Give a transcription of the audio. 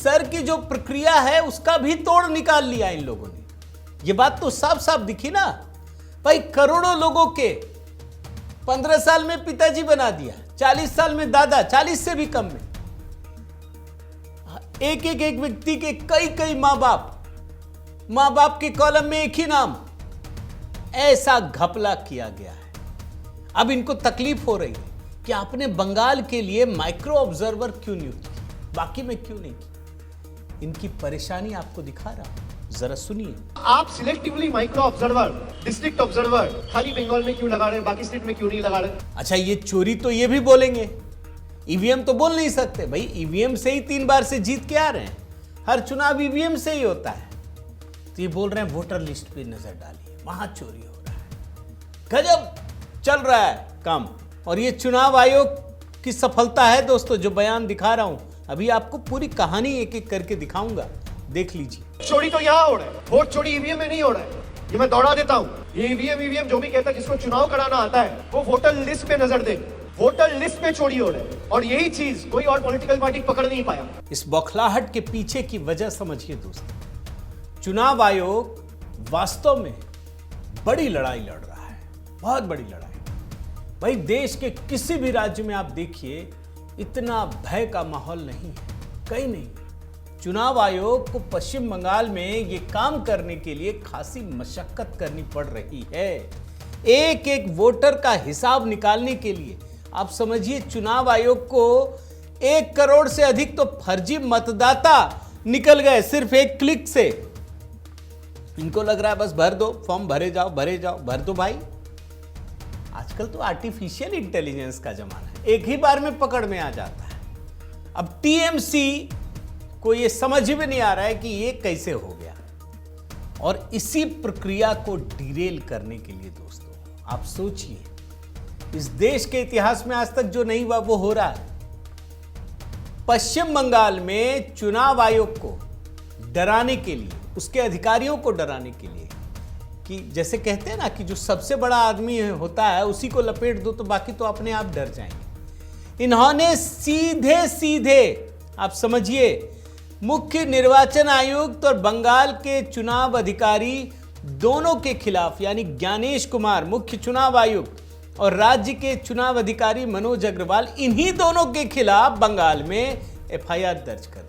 Sir की जो प्रक्रिया है उसका भी तोड़ निकाल लिया इन लोगों ने। ये बात तो साफ साफ दिखी ना भाई, करोड़ों लोगों के 15 साल में पिताजी बना दिया, 40 साल में दादा, 40 से भी कम में एक व्यक्ति के कई मां बाप के कॉलम में एक ही नाम, ऐसा घपला किया गया है। अब इनको तकलीफ हो रही है कि आपने बंगाल के लिए माइक्रो ऑब्जर्वर क्यों नियुक्त की, बाकी में क्यों नहीं की। इनकी परेशानी आपको दिखा रहा हूं, जरा सुनिए। आप selectively micro observer, district observer खाली बंगाल में क्यों लगा रहे हैं, बाकी स्टेट में क्यों नहीं लगा रहे? अच्छा, ये चोरी तो ये भी बोलेंगे, ईवीएम तो बोल नहीं सकते भाई, ईवीएम से ही 3 बार से जीत के आ रहे हैं, हर चुनाव ईवीएम से ही होता है। तो ये बोल रहे हैं वोटर लिस्ट पे नजर डालिए, वहां चोरी हो रहा है। गजब चल रहा है काम। और ये चुनाव आयोग की सफलता है दोस्तों, जो बयान दिखा रहा हूं। अभी आपको पूरी कहानी एक एक करके दिखाऊंगा, देख लीजिए। चोरी तो यहाँ हो रहा है, वोट चोरी ईवीएम में नहीं हो रहा है। ये मैं दौड़ा देता हूँ। ये ईवीएम जो भी कहता है जिसको चुनाव कराना आता है वो वोटर लिस्ट पे नजर दे, वोटर लिस्ट पे चोरी हो रहा है। और यही चीज कोई और पॉलिटिकल पार्टी पकड़ नहीं पाया। इस बौखलाहट के पीछे की वजह समझिए दोस्तों। चुनाव आयोग वास्तव में बड़ी लड़ाई लड़ रहा है, बहुत बड़ी लड़ाई। भाई देश के किसी भी राज्य में आप देखिए इतना भय का माहौल नहीं है, कहीं नहीं। चुनाव आयोग को पश्चिम बंगाल में ये काम करने के लिए खासी मशक्कत करनी पड़ रही है। एक एक वोटर का हिसाब निकालने के लिए आप समझिए चुनाव आयोग को 1 करोड़ से अधिक तो फर्जी मतदाता निकल गए सिर्फ एक क्लिक से। इनको लग रहा है बस भर दो फॉर्म, भरे जाओ भर दो भाई। आजकल तो आर्टिफिशियल इंटेलिजेंस का जमाना है, एक ही बार में पकड़ में आ जाता है। अब टीएमसी को यह समझ में नहीं आ रहा है कि यह कैसे हो गया, और इसी प्रक्रिया को डिरेल करने के लिए दोस्तों आप सोचिए, इस देश के इतिहास में आज तक जो नहीं हुआ वो हो रहा है। पश्चिम बंगाल में चुनाव आयोग को डराने के लिए, उसके अधिकारियों को डराने के लिए, कि जैसे कहते हैं ना कि जो सबसे बड़ा आदमी होता है उसी को लपेट दो तो बाकी तो अपने आप डर जाएंगे। इन्होंने सीधे आप समझिए मुख्य निर्वाचन आयुक्त और बंगाल के चुनाव अधिकारी दोनों के खिलाफ, यानी ज्ञानेश कुमार मुख्य चुनाव आयुक्त और राज्य के चुनाव अधिकारी मनोज अग्रवाल, इन्हीं दोनों के खिलाफ बंगाल में एफआईआर दर्ज कर दी।